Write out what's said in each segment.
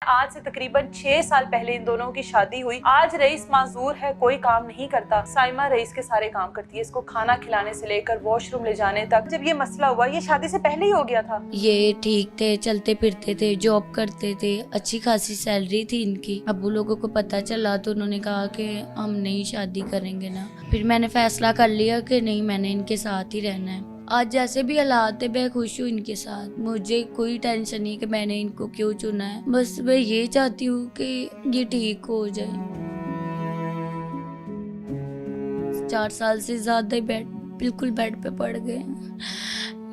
आज से तकरीबन 6 साल पहले इन दोनों की शादी हुई। आज रईस माजूर है, कोई काम नहीं करता। साइमा रईस के सारे काम करती है, इसको खाना खिलाने से लेकर वॉशरूम ले जाने तक। जब ये मसला हुआ, ये शादी से पहले ही हो गया था। ये ठीक थे, चलते फिरते थे, जॉब करते थे, अच्छी खासी सैलरी थी इनकी। अब्बू लोगों को पता चला तो उन्होंने कहा कि हम नहीं शादी करेंगे ना। फिर मैंने फैसला कर लिया कि नहीं, मैंने इनके साथ ही रहना है। आज जैसे भी हालात है, मैं खुश हूँ इनके साथ। मुझे कोई टेंशन नहीं कि मैंने इनको क्यों चुना है। बस मैं ये चाहती हूँ कि ये ठीक हो जाए। 4 साल से ज्यादा बिल्कुल बेड पे पड़ गए।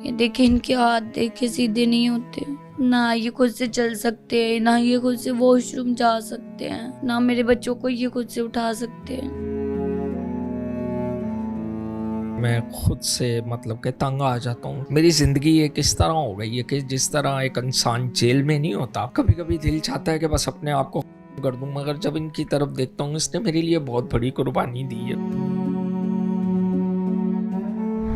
ये देखिए, इनके हाथ देखे सीधे नहीं होते, ना ये खुद से चल सकते हैं, ना ये खुद से वॉशरूम जा सकते हैं, ना मेरे बच्चों को ये खुद से उठा सकते हैं। मैं खुद से मतलब कि तंग आ जाता हूँ। मेरी जिंदगी एक इस तरह हो गई है कि जिस तरह एक इंसान जेल में नहीं होता, कभी कभी दिल चाहता है कि बस अपने आप को कर दूं, मगर जब इनकी तरफ देखता हूँ, इसने मेरे लिए बहुत बड़ी कुर्बानी दी है।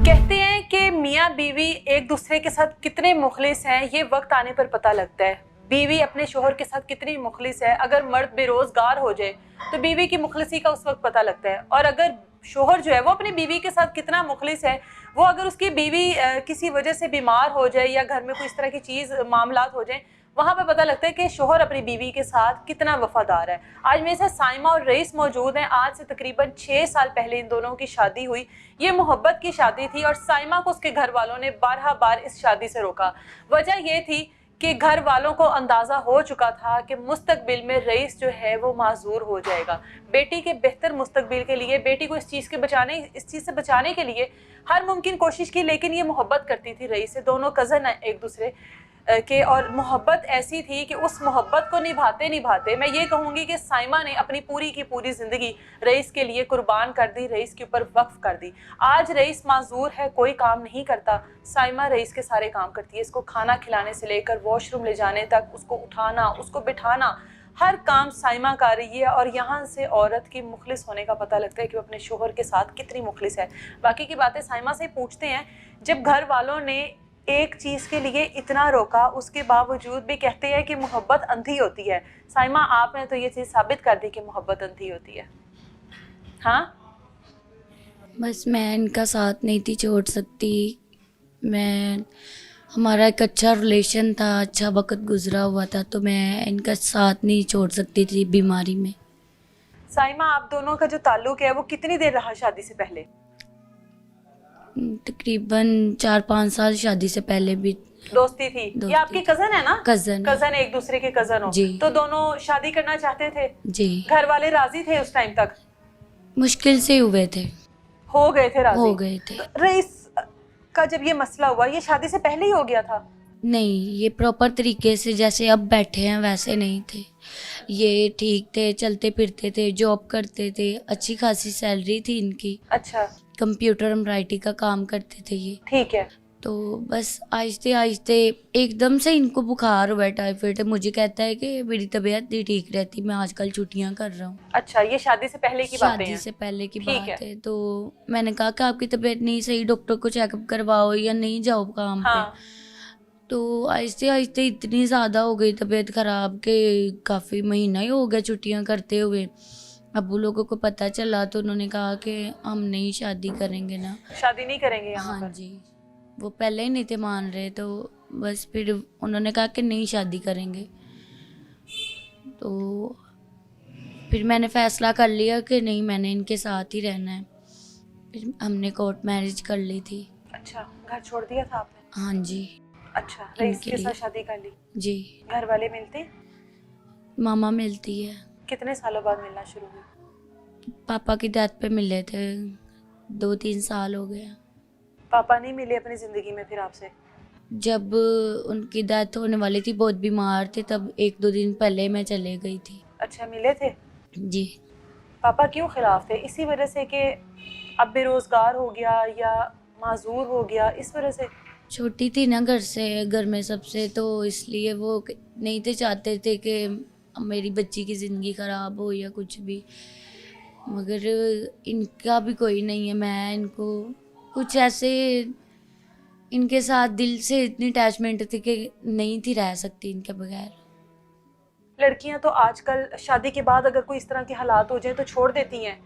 कहते हैं कि मियाँ बीवी एक दूसरे के साथ कितने मुखलिस हैं, ये वक्त आने पर पता लगता है। बीवी अपने शोहर के साथ कितनी मुखलिस है। अगर मर्द बेरोजगार हो जाए तो बीवी की मुखलिसी का उस वक्त पता लगता है। और अगर शोहर जो है वो अपनी बीवी के साथ कितना मुखलिस है, वो अगर उसकी बीवी किसी वजह से बीमार हो जाए या घर में कोई इस तरह की चीज़ मामलात हो जाए, वहाँ पे पता लगता है कि शोहर अपनी बीवी के साथ कितना वफादार है। आज मेरे साथ साइमा और रईस मौजूद हैं। आज से तकरीबन 6 साल पहले इन दोनों की शादी हुई। ये मोहब्बत की शादी थी और साइमा को उसके घर वालों ने 12 बार इस शादी से रोका। वजह ये थी कि घर वालों को अंदाज़ा हो चुका था कि मुस्तकबिल में रईस जो है वो माजूर हो जाएगा। बेटी के बेहतर मुस्तकबिल के लिए, बेटी को इस चीज़ से बचाने के लिए हर मुमकिन कोशिश की, लेकिन ये मोहब्बत करती थी रईस से। दोनों कज़न हैं एक दूसरे के, और मोहब्बत ऐसी थी कि उस मोहब्बत को निभाते निभाते मैं ये कहूँगी कि साइमा ने अपनी पूरी की पूरी ज़िंदगी रईस के लिए कुर्बान कर दी, रईस के ऊपर वक्फ कर दी। आज रईस माजूर है, कोई काम नहीं करता। साइमा रईस के सारे काम करती है, इसको खाना खिलाने से लेकर वॉशरूम ले जाने तक, उसको उठाना, उसको बिठाना, हर काम साइमा कर रही है। और यहाँ से औरत की मुखलिस होने का पता लगता है कि वो अपने शोहर के साथ कितनी मुखलिस है। बाकी की बातें साइमा से पूछते हैं। जब घर वालों ने एक चीज़ के लिए इतना रोका, उसके बावजूद भी कहते हैं कि मोहब्बत अंधी होती है। साइमा, आपने तो ये चीज़ साबित कर दी कि मोहब्बत अंधी होती है। हाँ, बस मैं इनका साथ नहीं थी छोड़ सकती। हमारा एक अच्छा रिलेशन था, अच्छा वक्त गुजरा हुआ था, तो मैं इनका साथ नहीं छोड़ सकती थी बीमारी में। साइमा, आप दोनों का जो ताल्लुक है वो कितनी देर रहा शादी से पहले? तकरीबन 4-5 साल शादी से पहले भी दोस्ती थी। ये आपकी कजन है ना? कजन। कजन, एक दूसरे के कजन हो जी। तो दोनों शादी करना चाहते थे? जी। घर वाले राजी थे उस टाइम तक? मुश्किल से हुए थे। हो गए थे राजी? हो गए थे। तो रईस का जब ये मसला हुआ, ये शादी से पहले ही हो गया था? नहीं, ये प्रॉपर तरीके से जैसे अब बैठे हैं वैसे नहीं थे। ये ठीक थे, चलते फिरते थे, जॉब करते थे, अच्छी खासी सैलरी थी इनकी। अच्छा, कंप्यूटर एम्ब्रॉयडरी का काम करते थे ये। ठीक है। तो बस आहिस्ते आहिस्ते एकदम से इनको बुखार हुआ, टाइफाइड। मुझे कहता है कि मेरी तबीयत नहीं ठीक रहती, मैं आजकल छुट्टियां कर रहा हूँ। अच्छा, ये शादी से पहले की बातें हैं? शादी से पहले की ठीक बात है। है। तो मैंने कहा कि आपकी तबीयत नहीं सही, डॉक्टर को चेकअप करवाओ या नहीं जाओ काम पे। हाँ, तो आहिस्ते आहिस्ते इतनी ज़्यादा हो गई तबीयत ख़राब कि काफ़ी महीना ही हो गया छुट्टियां करते हुए। अब्बू लोगों को पता चला तो उन्होंने कहा कि हम नहीं शादी करेंगे ना। शादी नहीं करेंगे यहाँ हाँ पर? जी, वो पहले ही नहीं थे मान रहे, तो बस फिर उन्होंने कहा कि नहीं शादी करेंगे। तो फिर मैंने फ़ैसला कर लिया कि नहीं, मैंने इनके साथ ही रहना है। फिर हमने कोर्ट मैरिज कर ली थी। अच्छा, घर छोड़ दिया था आपने? हाँ जी। अच्छा, रईस इनके के लिए। साथ शादी कर ली? जी। घर वाले मिलते? मामा मिलती है। कितने सालों बाद मिलना शुरू हुई? पापा की डेथ पे मिले थे, 2-3 साल हो गए। पापा नहीं मिले अपनी जिंदगी में फिर आपसे? जब उनकी डेथ होने वाली थी, बहुत बीमार थे, तब 1-2 दिन पहले मैं चले गई थी। अच्छा, मिले थे? जी। पापा क्यों खिलाफ थे? इसी वजह से कि अब बेरोजगार हो गया या माजूर हो गया, इस वजह से? छोटी थी ना घर में सबसे, तो इसलिए वो नहीं थे, चाहते थे कि मेरी बच्ची की ज़िंदगी ख़राब हो या कुछ भी। मगर इनका भी कोई नहीं है। मैं इनको कुछ ऐसे, इनके साथ दिल से इतनी अटैचमेंट थी कि नहीं थी रह सकती इनके बगैर। लड़कियां तो आजकल शादी के बाद अगर कोई इस तरह के हालात हो जाए तो छोड़ देती हैं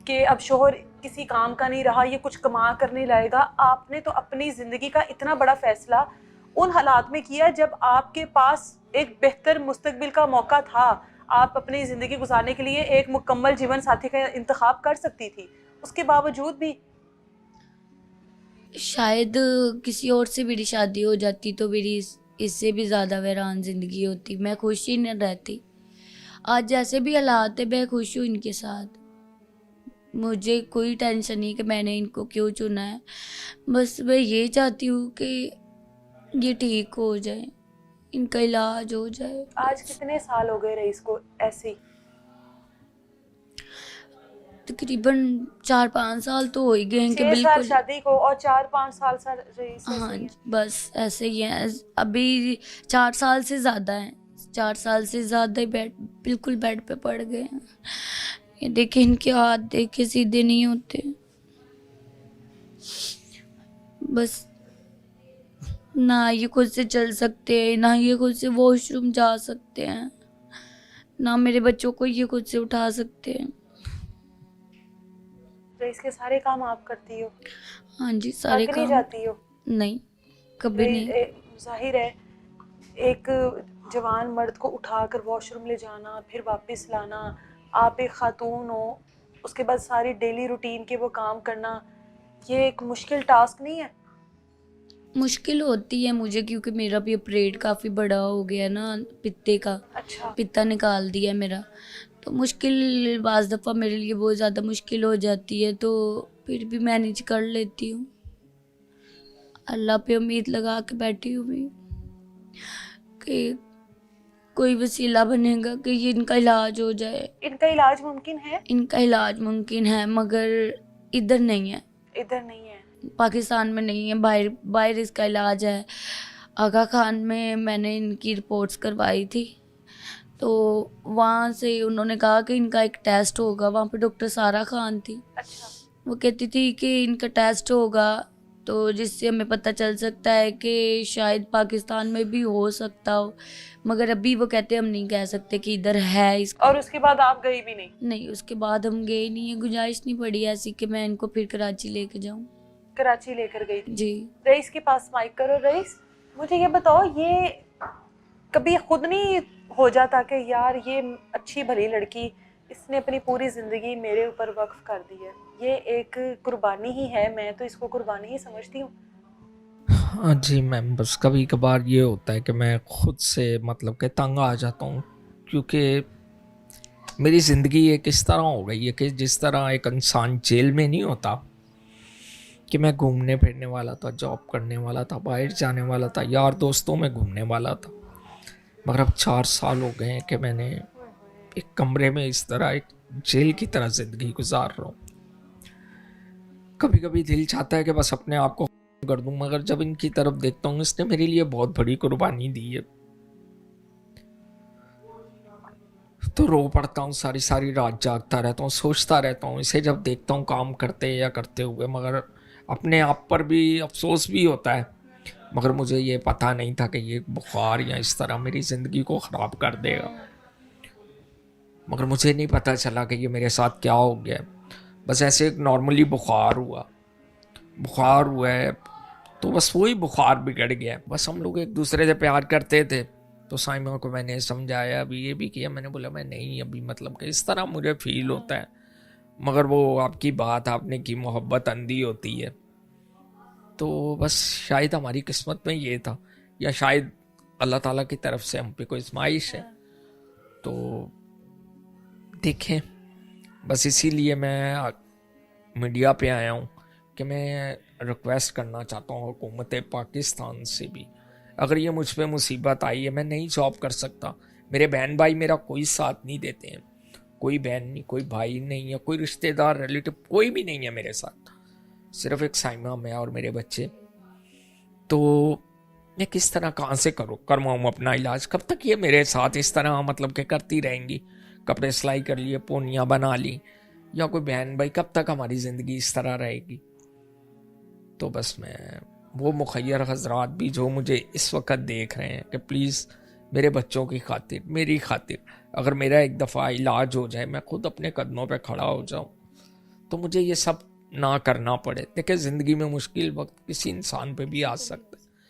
कि अब शोहर किसी काम का नहीं रहा, ये कुछ कमा कर नहीं लाएगा। आपने तो अपनी ज़िंदगी का इतना बड़ा फैसला उन हालात में किया जब आपके पास एक बेहतर मुस्तकबिल का मौका था। आप अपनी ज़िंदगी गुजारने के लिए एक मुकम्मल जीवन साथी का इंतखाब कर सकती थी, उसके बावजूद भी शायद किसी और से मेरी शादी हो जाती तो मेरी इससे भी ज़्यादा वीरान ज़िंदगी होती, मैं खुश ही नहीं रहती। आज जैसे भी हालात है मैं खुश हूँ इनके साथ, मुझे कोई टेंशन नहीं कि मैंने इनको क्यों चुना है। बस मैं ये चाहती हूँ कि ये ठीक हो जाए, इनका इलाज हो जाए। आज कितने साल हो गए रईस को ऐसे ही? तकरीबन 4-5 साल तो हो ही गए हैं कि 6 साल बिल्कुल। शादी को और 4-5 साल रईस ऐसे हाँ ही है। बस ऐसे ही है। अभी 4 साल से ज़्यादा हैं, 4 साल से ज़्यादा ही बिल्कुल बेड पे पड़ गए हैं। ये देखे इनके हाथ देखे सीधे नहीं होते, बस ना ये खुद से चल सकते हैं, ना ये खुद से वॉशरूम जा सकते हैं, ना मेरे बच्चों को ये खुद से उठा सकते हैं। रईस के सारे काम आप करती हो? हाँ जी सारे थक नहीं काम। जाती हो? नहीं कभी नहीं। जाहिर है एक जवान मर्द को उठाकर वॉशरूम ले जाना फिर वापस लाना, आप एक खातून हो, उसके बाद सारी डेली रूटीन के वो काम करना, ये एक मुश्किल टास्क नहीं है? मुश्किल होती है मुझे क्योंकि मेरा भी ऑपरेट काफ़ी बड़ा हो गया ना, पित्ते का। अच्छा। पित्ता निकाल दिया मेरा, तो मुश्किल बाज़ दफ़ा मेरे लिए बहुत ज़्यादा मुश्किल हो जाती है, तो फिर भी मैनेज कर लेती हूँ। अल्लाह पे उम्मीद लगा के बैठी हूँ मैं कि कोई वसीला बनेगा कि ये इनका इलाज हो जाए। इनका इलाज मुमकिन है? इनका इलाज मुमकिन है मगर इधर नहीं है, इधर नहीं है। पाकिस्तान में नहीं है, बाहर बाहर इसका इलाज है। आगा खान में मैंने इनकी रिपोर्ट्स करवाई थी, तो वहाँ से उन्होंने कहा कि इनका एक टेस्ट होगा। वहाँ पे डॉक्टर सारा खान थी, अच्छा। वो कहती थी कि इनका टेस्ट होगा तो जिससे हमें पता चल सकता है कि शायद पाकिस्तान में भी हो सकता हो, मगर अभी वो कहते हम नहीं कह सकते कि इधर है इसका। और उसके बाद आप गई भी नहीं? नहीं, उसके बाद हम गए नहीं है, गुंजाइश नहीं पड़ी ऐसी कि मैं इनको फिर कराची लेके जाऊँ। कराची लेकर गई थी? जी। रईस के पास माइक करो। रईस मुझे ये बताओ, ये कभी खुद नहीं हो जाता कि यार ये अच्छी भली लड़की, इसने अपनी पूरी ज़िंदगी मेरे ऊपर वक्फ कर दी है, ये एक कुर्बानी ही है, मैं तो इसको कुर्बानी ही समझती हूँ? हाँ जी मैम, बस कभी कभार ये होता है कि मैं खुद से मतलब कि तंग आ जाता हूँ, क्योंकि मेरी ज़िंदगी एक इस तरह हो गई है कि जिस तरह एक इंसान जेल में नहीं होता कि मैं घूमने फिरने वाला था, जॉब करने वाला था, बाहर जाने वाला था, यार दोस्तों में घूमने वाला था, मगर अब 4 साल हो गए हैं कि मैंने एक कमरे में इस तरह एक जेल की तरह ज़िंदगी गुजार रहा हूँ। कभी कभी दिल चाहता है कि बस अपने आप को कर दूं, मगर जब इनकी तरफ देखता हूँ, इसने मेरे लिए बहुत बड़ी कुर्बानी दी है, तो रो पड़ता हूँ, सारी सारी रात जागता रहता हूँ, सोचता रहता हूँ इसे जब देखता हूँ काम करते या करते हुए। मगर अपने आप पर भी अफसोस भी होता है, मगर मुझे ये पता नहीं था कि ये बुखार या इस तरह मेरी ज़िंदगी को ख़राब कर देगा। मगर मुझे नहीं पता चला कि ये मेरे साथ क्या हो गया। बस ऐसे एक नॉर्मली बुखार हुआ है, तो बस वही बुखार बिगड़ गया। बस हम लोग एक दूसरे से प्यार करते थे, तो साइमा को मैंने समझाया, अभी ये भी किया, मैंने बोला मैं नहीं, अभी मतलब कि इस तरह मुझे फील होता है। मगर वो आपकी बात आपने की, मोहब्बत अंधी होती है, तो बस शायद हमारी किस्मत में ये था, या शायद अल्लाह ताला की तरफ से हम पे कोई आज़माइश है, तो देखें। बस इसीलिए मैं मीडिया पे आया हूँ कि मैं रिक्वेस्ट करना चाहता हूँ हुकूमत पाकिस्तान से भी, अगर ये मुझ पे मुसीबत आई है, मैं नहीं जॉब कर सकता, मेरे बहन भाई मेरा कोई साथ नहीं देते हैं, कोई बहन नहीं, कोई भाई नहीं है, कोई रिश्तेदार रिलेटिव कोई भी नहीं है मेरे साथ, सिर्फ एक साइमा, मैं और मेरे बच्चे, तो मैं किस तरह कहाँ से करवाऊँ अपना इलाज? कब तक ये मेरे साथ इस तरह मतलब कि करती रहेंगी? कपड़े सिलाई कर लिए, पोनियाँ बना ली, या कोई बहन भाई, कब तक हमारी ज़िंदगी इस तरह रहेगी? तो बस मैं वो मुखय्यर हजरात भी जो मुझे इस वक्त देख रहे हैं कि प्लीज़ मेरे बच्चों की खातिर, मेरी खातिर, अगर मेरा एक दफ़ा इलाज हो जाए, मैं खुद अपने कदमों पे खड़ा हो जाऊं, तो मुझे ये सब ना करना पड़े। देखिए ज़िंदगी में मुश्किल वक्त किसी इंसान पे भी आ सकता है।